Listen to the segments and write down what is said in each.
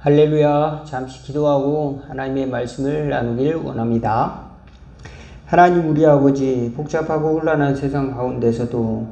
할렐루야. 잠시 기도하고 하나님의 말씀을 나누길 원합니다. 하나님 우리 아버지, 복잡하고 혼란한 세상 가운데서도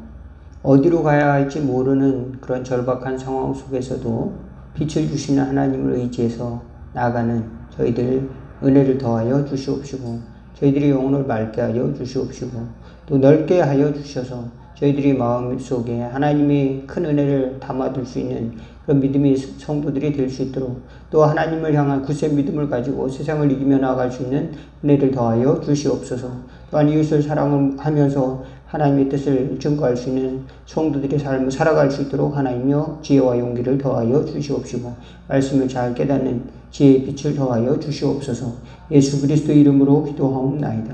어디로 가야 할지 모르는 그런 절박한 상황 속에서도 빛을 주시는 하나님을 의지해서 나아가는 저희들 은혜를 더하여 주시옵시고, 저희들이 영혼을 맑게 하여 주시옵시고, 또 넓게 하여 주셔서 저희들이 마음속에 하나님의 큰 은혜를 담아둘 수 있는 그런 믿음의 성도들이 될 수 있도록, 또 하나님을 향한 굳센 믿음을 가지고 세상을 이기며 나아갈 수 있는 은혜를 더하여 주시옵소서. 또한 이웃을 사랑하면서 하나님의 뜻을 증거할 수 있는 성도들의 삶을 살아갈 수 있도록 하나님여 지혜와 용기를 더하여 주시옵시고, 말씀을 잘 깨닫는 지혜의 빛을 더하여 주시옵소서. 예수 그리스도 이름으로 기도하옵나이다.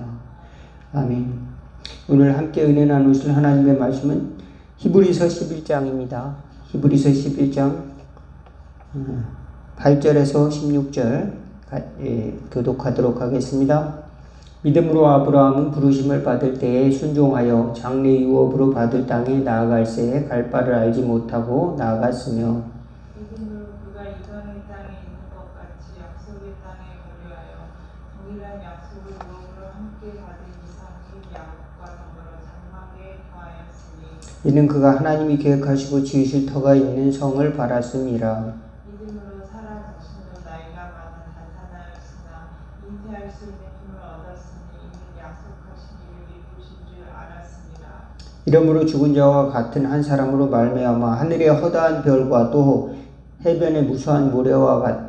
아멘. 오늘 함께 은혜 나누실 하나님의 말씀은 히브리서 11장입니다. 히브리서 11장 8절에서 16절 교독하도록 하겠습니다. 믿음으로 아브라함은 부르심을 받을 때에 순종하여 장래 유업으로 받을 땅에 나아갈새에 갈 바를 알지 못하고 나아갔으며, 믿음으로 그가 이방의 땅에 있는 것 같이 약속의 땅에 거류하여 동일한 약속을 유업으로 함께 받은 이삭이 야곱과 더불어 장막에 거하였으니, 이는 그가 하나님이 계획하시고 지으실 터가 있는 성을 바랐음이라. 믿음으로 사라 자신도 나이가 많아 단탄하였으나 잉태할 수 있는 힘을 얻었으니 이는 약속하신 이를 이루신 줄 알았습니다. 이러므로 죽은 자와 같은 한 사람으로 말미암아 하늘의 허다한 별과 또 해변의 무수한 모래와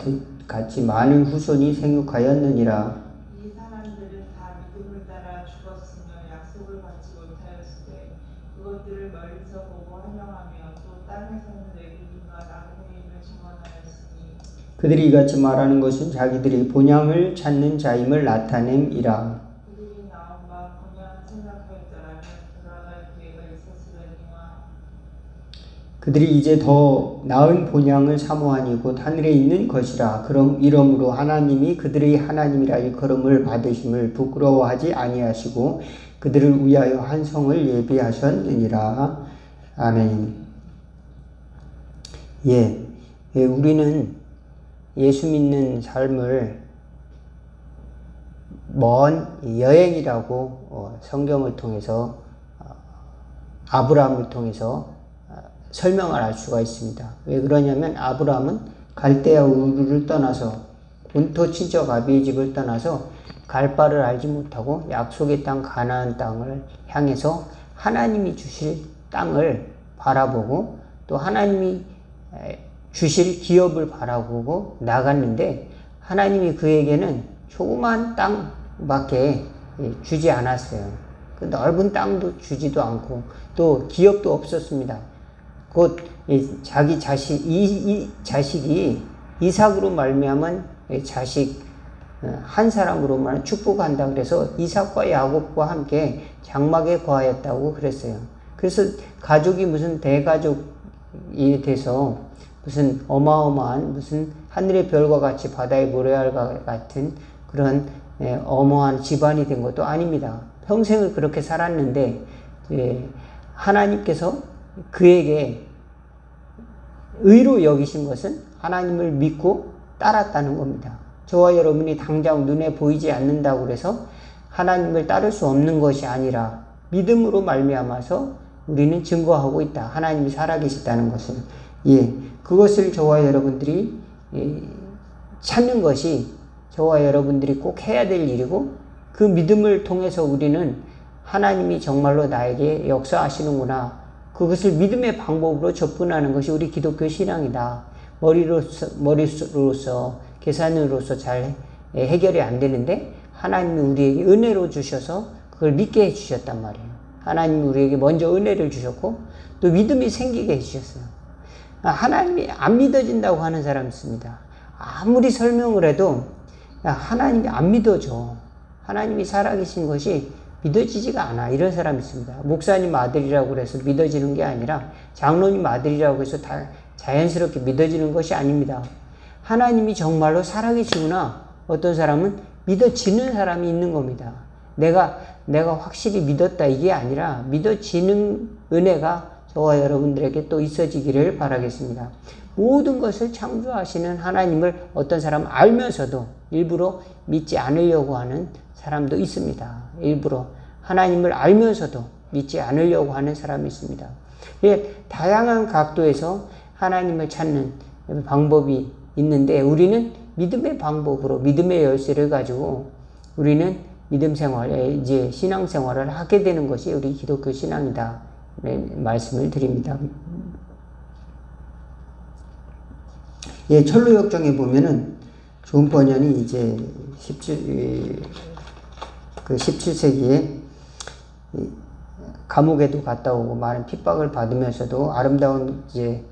같이 많은 후손이 생육하였느니라. 이 사람들은 다 믿음을 따라 죽었으며 약속을 받지 못하였으되 그것들을 멀리서 보고 환영하며 또 땅에 사는 외국인과 나그네임을 증언하였으니, 그들이 이같이 말하는 것은 자기들이 본향을 찾는 자임을 나타냄이라. 그들이 나온 바 본향을 생각하였더라면 돌아갈 기회가 있었으려니와, 그들이 이제 더 나은 본향을 사모하니 곧 하늘에 있는 것이라. 이러므로 하나님이 그들의 하나님이라 일컬음을 받으심을 부끄러워하지 아니하시고 그들을 위하여 한 성을 예비하셨느니라. 아멘. 우리는 예수 믿는 삶을 먼 여행이라고 성경을 통해서 아브라함을 통해서 설명을 할 수가 있습니다. 왜 그러냐면 아브라함은 갈대아 우르를 떠나서 본토 친척 아비의 집을 떠나서 갈 바를 알지 못하고 약속의 땅 가나안 땅을 향해서 하나님이 주실 땅을 바라보고 또 하나님이 주실 기업을 바라보고 나갔는데, 하나님이 그에게는 조그만 땅밖에 주지 않았어요. 그 넓은 땅도 주지도 않고 또 기업도 없었습니다. 곧 자기 자식이 이삭으로 말미암은 자식 한 사람으로만 축복한다 그래서 이삭과 야곱과 함께 장막에 거하였다고 그랬어요. 그래서 가족이 무슨 대가족이 돼서 무슨 어마어마한 무슨 하늘의 별과 같이 바다의 모래알과 같은 그런 어마어마한 집안이 된 것도 아닙니다. 평생을 그렇게 살았는데 하나님께서 그에게 의로 여기신 것은 하나님을 믿고 따랐다는 겁니다. 저와 여러분이 당장 눈에 보이지 않는다고 해서 하나님을 따를 수 없는 것이 아니라 믿음으로 말미암아서 우리는 증거하고 있다. 하나님이 살아계시다는 것을. 그것을 저와 여러분들이 찾는 것이 저와 여러분들이 꼭 해야 될 일이고, 그 믿음을 통해서 우리는 하나님이 정말로 나에게 역사하시는구나, 그것을 믿음의 방법으로 접근하는 것이 우리 기독교 신앙이다. 머리로서 계산으로서 잘 해결이 안 되는데 하나님이 우리에게 은혜로 주셔서 그걸 믿게 해주셨단 말이에요. 하나님이 우리에게 먼저 은혜를 주셨고 또 믿음이 생기게 해주셨어요. 하나님이 안 믿어진다고 하는 사람이 있습니다. 아무리 설명을 해도 하나님이 안 믿어져. 하나님이 살아계신 것이 믿어지지가 않아. 이런 사람이 있습니다. 목사님 아들이라고 해서 믿어지는 게 아니라 장로님 아들이라고 해서 다 자연스럽게 믿어지는 것이 아닙니다. 하나님이 정말로 살아계시구나. 어떤 사람은 믿어지는 사람이 있는 겁니다. 내가 확실히 믿었다 이게 아니라 믿어지는 은혜가 저와 여러분들에게 또 있어지기를 바라겠습니다. 모든 것을 창조하시는 하나님을 어떤 사람은 알면서도 일부러 믿지 않으려고 하는 사람도 있습니다. 일부러 하나님을 알면서도 믿지 않으려고 하는 사람이 있습니다. 다양한 각도에서 하나님을 찾는 방법이 있는데 우리는 믿음의 방법으로 믿음의 열쇠를 가지고 우리는 믿음 생활에 이제 신앙 생활을 하게 되는 것이 우리 기독교 신앙이다. 말씀을 드립니다. 예, 철로역정에 보면은 존 버년이 이제 17세기에 감옥에도 갔다 오고 많은 핍박을 받으면서도 아름다운 이제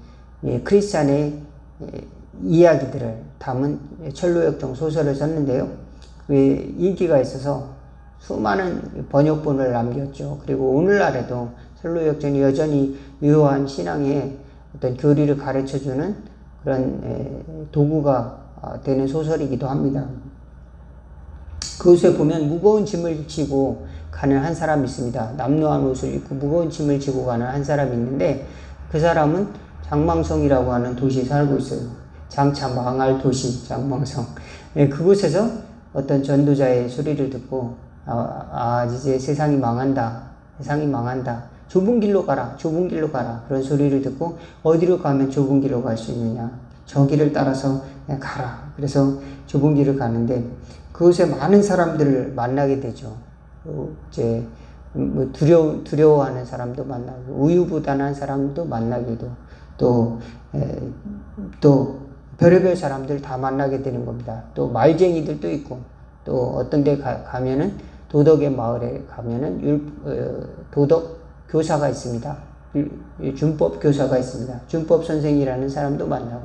크리스찬의 이야기들을 담은 철로역정 소설을 썼는데요. 인기가 있어서 수많은 번역본을 남겼죠. 그리고 오늘날에도 철로역정이 여전히 유효한 신앙의 어떤 교리를 가르쳐주는 그런 도구가 되는 소설이기도 합니다. 그곳에 보면 무거운 짐을 지고 가는 한 사람이 있습니다. 남루한 옷을 입고 무거운 짐을 지고 가는 한 사람이 있는데 그 사람은 장망성이라고 하는 도시에 살고 있어요. 장차 망할 도시 장망성. 그곳에서 어떤 전도자의 소리를 듣고 이제 세상이 망한다. 세상이 망한다. 좁은 길로 가라. 좁은 길로 가라. 그런 소리를 듣고 어디로 가면 좁은 길로 갈 수 있느냐. 저 길을 따라서 그냥 가라. 그래서 좁은 길을 가는데 그곳에 많은 사람들을 만나게 되죠. 이제 뭐 두려워하는 사람도 만나고 우유부단한 사람도 만나기도 또 별의별 사람들 다 만나게 되는 겁니다. 또 말쟁이들도 있고 또 어떤 데 가면은 도덕의 마을에 가면은 도덕 교사가 있습니다. 준법 교사가 있습니다. 준법 선생이라는 사람도 만나고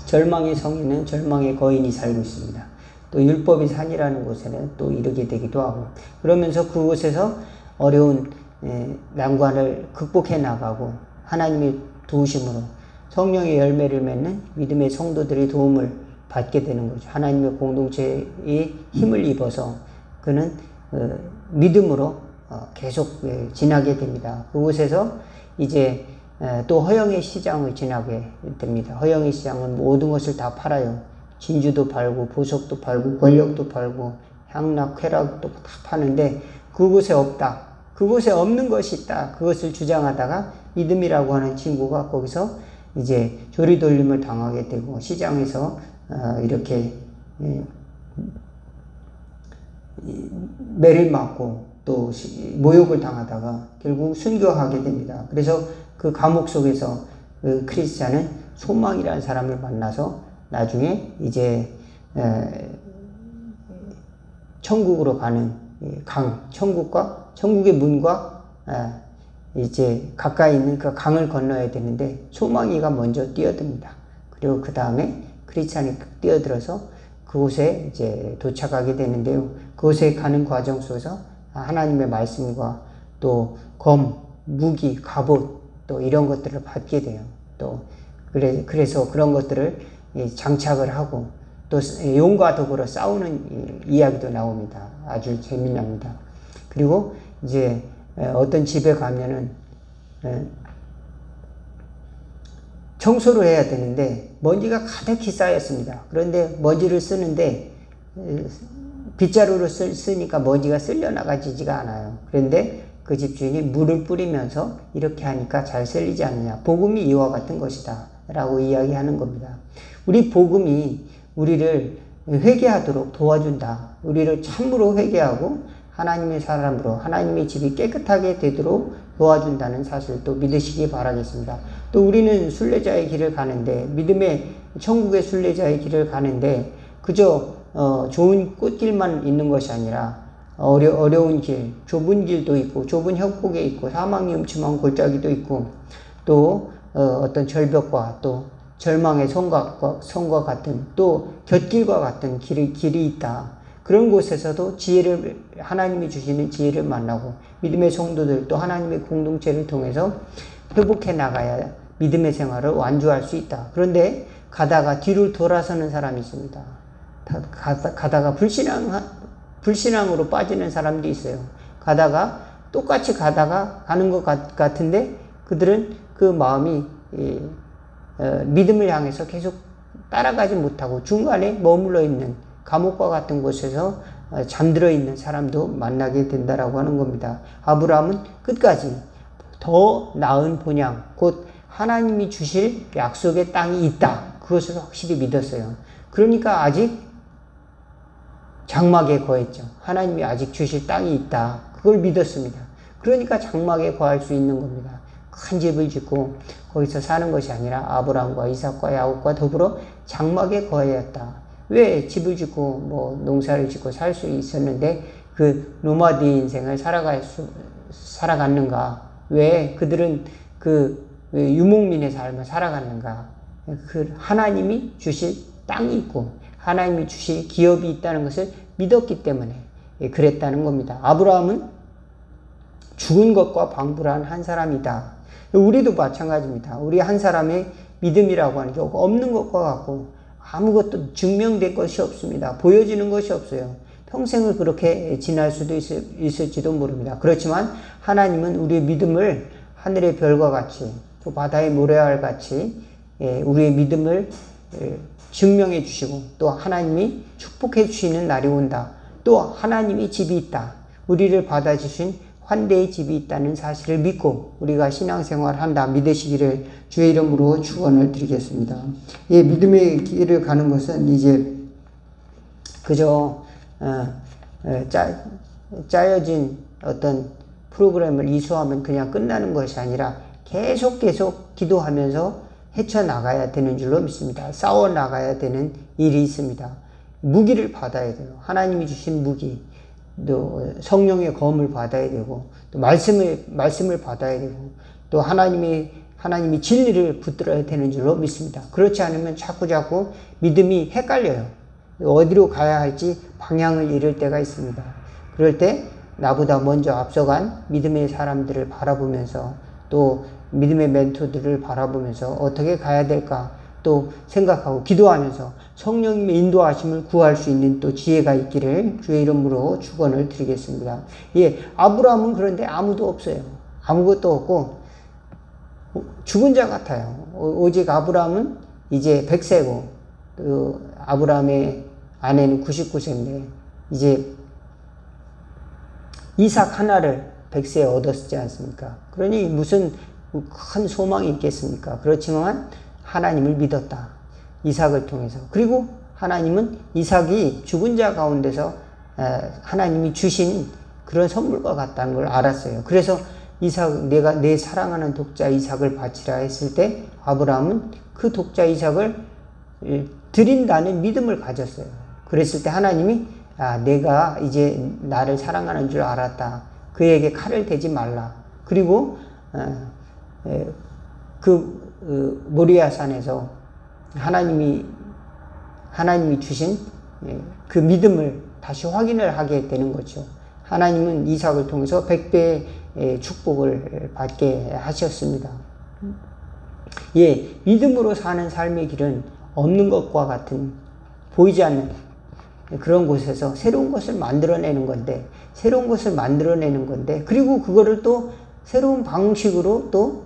절망의 성에는 절망의 거인이 살고 있습니다. 또 율법의 산이라는 곳에는 또 이르게 되기도 하고 그러면서 그곳에서 어려운 난관을 극복해 나가고 하나님의 도우심으로 성령의 열매를 맺는 믿음의 성도들의 도움을 받게 되는 거죠. 하나님의 공동체의 힘을 입어서 그는 믿음으로 계속 지나게 됩니다. 그곳에서 이제 또 허영의 시장을 지나게 됩니다. 허영의 시장은 모든 것을 다 팔아요. 진주도 팔고 보석도 팔고 권력도 팔고 향락, 쾌락도 다 파는데 그곳에 없다. 그곳에 없는 것이 있다. 그것을 주장하다가 믿음이라고 하는 친구가 거기서 이제 조리돌림을 당하게 되고 시장에서 이렇게 매를 맞고 또 모욕을 당하다가 결국 순교하게 됩니다. 그래서 그 감옥 속에서 그 크리스찬은 소망이라는 사람을 만나서 나중에 이제 천국으로 가는 천국의 문과 이제 가까이 있는 그 강을 건너야 되는데 소망이가 먼저 뛰어듭니다. 그리고 그 다음에 크리스찬이 뛰어들어서 그곳에 이제 도착하게 되는데요. 그곳에 가는 과정 속에서 하나님의 말씀과 또 무기, 갑옷 또 이런 것들을 받게 돼요. 또 그래서 그런 것들을 장착을 하고 또 용과 도구로 싸우는 이야기도 나옵니다. 아주 재미납니다. 그리고 이제 어떤 집에 가면은 청소를 해야 되는데 먼지가 가득히 쌓였습니다. 그런데 먼지를 쓰는데 빗자루로 쓰니까 먼지가 쓸려나가지가 않아요. 그런데 그 집주인이 물을 뿌리면서 이렇게 하니까 잘 쓸리지 않느냐. 복음이 이와 같은 것이다 라고 이야기하는 겁니다. 우리 복음이 우리를 회개하도록 도와준다. 우리를 참으로 회개하고 하나님의 사람으로 하나님의 집이 깨끗하게 되도록 도와준다는 사실도 믿으시기 바라겠습니다. 또 우리는 순례자의 길을 가는데 믿음의 천국의 순례자의 길을 가는데 그저 좋은 꽃길만 있는 것이 아니라 어려운 길, 좁은 길도 있고 좁은 협곡에 있고 사망이 음침한 골짜기도 있고 또 어떤 절벽과 또 절망의 성과 같은 또 곁길과 같은 길이 있다. 그런 곳에서도 하나님이 주시는 지혜를 만나고 믿음의 성도들 또 하나님의 공동체를 통해서 회복해 나가야 믿음의 생활을 완주할 수 있다. 그런데 가다가 뒤를 돌아서는 사람이 있습니다. 가다가 불신앙으로 빠지는 사람들이 있어요. 똑같이 가다가 가는 것 같은데 그들은 그 마음이 믿음을 향해서 계속 따라가지 못하고 중간에 머물러 있는 감옥과 같은 곳에서 잠들어 있는 사람도 만나게 된다라고 하는 겁니다. 아브라함은 끝까지 더 나은 본향, 곧 하나님이 주실 약속의 땅이 있다. 그것을 확실히 믿었어요. 그러니까 아직 장막에 거했죠. 하나님이 아직 주실 땅이 있다. 그걸 믿었습니다. 그러니까 장막에 거할 수 있는 겁니다. 큰 집을 짓고 거기서 사는 것이 아니라 아브라함과 이삭과 야곱과 더불어 장막에 거해야 했다. 왜 집을 짓고 뭐 농사를 짓고 살 수 있었는데 그 노마드 인생을 살아갔는가? 왜 그들은 그 유목민의 삶을 살아갔는가? 그 하나님이 주실 땅이 있고 하나님이 주실 기업이 있다는 것을 믿었기 때문에 그랬다는 겁니다. 아브라함은 죽은 것과 방불한 한 사람이다. 우리도 마찬가지입니다. 우리 한 사람의 믿음이라고 하는 게 없는 것과 같고 아무것도 증명된 것이 없습니다. 보여지는 것이 없어요. 평생을 그렇게 지날 수도 있을지도 모릅니다. 그렇지만 하나님은 우리의 믿음을 하늘의 별과 같이 또 바다의 모래알 같이 우리의 믿음을 증명해 주시고 또 하나님이 축복해 주시는 날이 온다. 또 하나님이 집이 있다. 우리를 받아주신 환대의 집이 있다는 사실을 믿고 우리가 신앙생활을 한다 믿으시기를 주의 이름으로 축원을 드리겠습니다. 믿음의 길을 가는 것은 이제 그저 짜여진 어떤 프로그램을 이수하면 그냥 끝나는 것이 아니라 계속 기도하면서 헤쳐나가야 되는 줄로 믿습니다. 싸워나가야 되는 일이 있습니다. 무기를 받아야 돼요. 하나님이 주신 무기, 또 성령의 검을 받아야 되고 또 말씀을 받아야 되고 또 하나님이 진리를 붙들어야 되는 줄로 믿습니다. 그렇지 않으면 자꾸 믿음이 헷갈려요. 어디로 가야 할지 방향을 잃을 때가 있습니다. 그럴 때 나보다 먼저 앞서간 믿음의 사람들을 바라보면서 또 믿음의 멘토들을 바라보면서 어떻게 가야 될까 또 생각하고 기도하면서 성령님의 인도하심을 구할 수 있는 또 지혜가 있기를 주의 이름으로 축원을 드리겠습니다. 아브라함은 그런데 아무도 없어요. 아무것도 없고 죽은 자 같아요. 오직 아브라함은 이제 100세고 또 아브라함의 아내는 99세인데 이제 이삭 하나를 100세에 얻었지 않습니까? 그러니 무슨 큰 소망이 있겠습니까? 그렇지만 하나님을 믿었다. 이삭을 통해서. 그리고 하나님은 이삭이 죽은 자 가운데서 하나님이 주신 그런 선물과 같다는 걸 알았어요. 그래서 내가 내 사랑하는 독자 이삭을 바치라 했을 때 아브라함은 그 독자 이삭을 드린다는 믿음을 가졌어요. 그랬을 때 하나님이 내가 이제 나를 사랑하는 줄 알았다. 그에게 칼을 대지 말라. 그리고 모리아 산에서 하나님이 주신 그 믿음을 다시 확인을 하게 되는 거죠. 하나님은 이삭을 통해서 100배의 축복을 받게 하셨습니다. 믿음으로 사는 삶의 길은 없는 것과 같은 보이지 않는 그런 곳에서 새로운 것을 만들어내는 건데 그리고 그거를 또 새로운 방식으로 또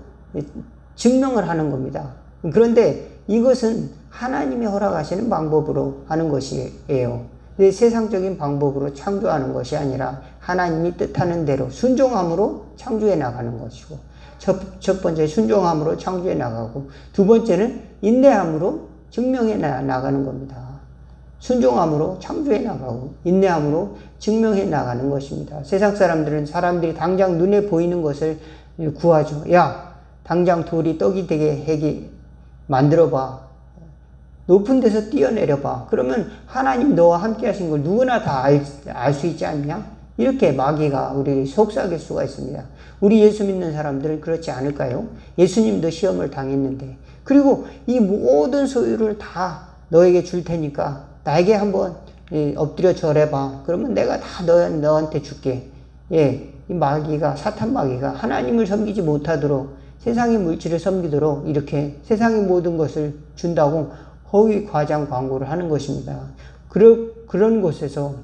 증명을 하는 겁니다. 그런데 이것은 하나님이 허락하시는 방법으로 하는 것이에요. 세상적인 방법으로 창조하는 것이 아니라 하나님이 뜻하는 대로 순종함으로 창조해 나가는 것이고 첫 번째 순종함으로 창조해 나가고 두 번째는 인내함으로 증명해 나가는 겁니다. 순종함으로 창조해 나가고 인내함으로 증명해 나가는 것입니다. 세상 사람들이 당장 눈에 보이는 것을 구하죠. 당장 돌이 떡이 되게 만들어봐. 높은 데서 뛰어내려봐. 그러면 하나님 너와 함께 하신 걸 누구나 다 알 수 있지 않냐? 이렇게 마귀가 우리를 속삭일 수가 있습니다. 우리 예수 믿는 사람들은 그렇지 않을까요? 예수님도 시험을 당했는데 그리고 이 모든 소유를 다 너에게 줄 테니까 나에게 한번 엎드려 절해봐. 그러면 내가 다 너한테 줄게. 이 사탄 마귀가 하나님을 섬기지 못하도록 세상의 물질을 섬기도록 이렇게 세상의 모든 것을 준다고 허위 과장 광고를 하는 것입니다. 그런 곳에서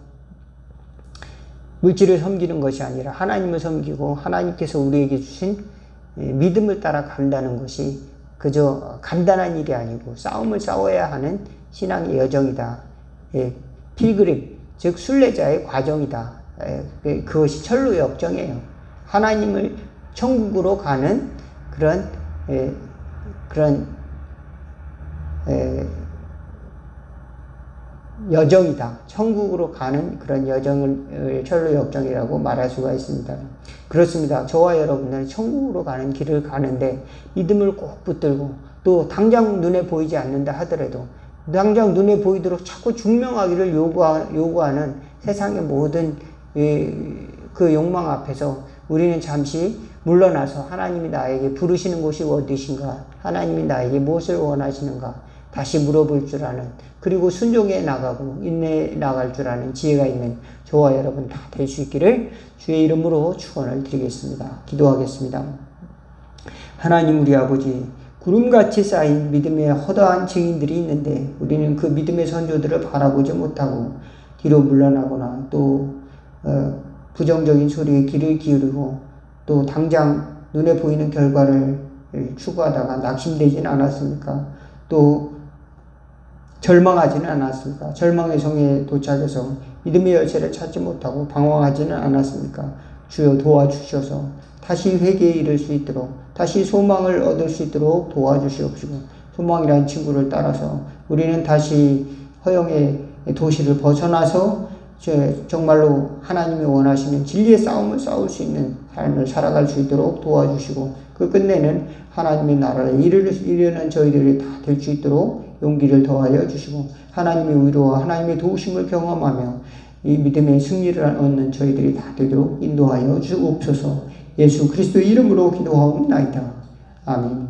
물질을 섬기는 것이 아니라 하나님을 섬기고 하나님께서 우리에게 주신 믿음을 따라 간다는 것이 그저 간단한 일이 아니고 싸움을 싸워야 하는 신앙의 여정이다. 필그림, 즉 순례자의 과정이다. 그것이 철로 역정이에요. 하나님을 천국으로 가는 그런 여정이다. 천국으로 가는 그런 여정을 철로 역정이라고 말할 수가 있습니다. 그렇습니다. 저와 여러분들은 천국으로 가는 길을 가는데 믿음을 꼭 붙들고 또 당장 눈에 보이지 않는다 하더라도 당장 눈에 보이도록 자꾸 증명하기를 요구하는 세상의 모든 그 욕망 앞에서 우리는 잠시 물러나서 하나님이 나에게 부르시는 곳이 어디신가? 하나님이 나에게 무엇을 원하시는가? 다시 물어볼 줄 아는, 그리고 순종해 나가고 인내해 나갈 줄 아는 지혜가 있는 저와 여러분 다 될 수 있기를 주의 이름으로 축원을 드리겠습니다. 기도하겠습니다. 하나님 우리 아버지, 구름같이 쌓인 믿음의 허다한 증인들이 있는데 우리는 그 믿음의 선조들을 바라보지 못하고 뒤로 물러나거나 또 부정적인 소리에 귀를 기울이고 또 당장 눈에 보이는 결과를 추구하다가 낙심되지는 않았습니까? 또 절망하지는 않았습니까? 절망의 성에 도착해서 믿음의 열쇠를 찾지 못하고 방황하지는 않았습니까? 주여 도와주셔서 다시 회개에 이를 수 있도록, 다시 소망을 얻을 수 있도록 도와주시옵시고, 소망이라는 친구를 따라서 우리는 다시 허영의 도시를 벗어나서 정말로 하나님이 원하시는 진리의 싸움을 싸울 수 있는 삶을 살아갈 수 있도록 도와주시고, 그 끝내는 하나님의 나라를 이루는 저희들이 다 될 수 있도록 용기를 더하여 주시고, 하나님의 위로와 하나님의 도우심을 경험하며 이 믿음의 승리를 얻는 저희들이 다 되도록 인도하여 주옵소서. 예수 그리스도의 이름으로 기도하옵나이다. 아멘.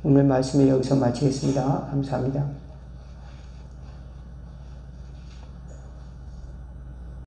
오늘 말씀을 여기서 마치겠습니다. 감사합니다.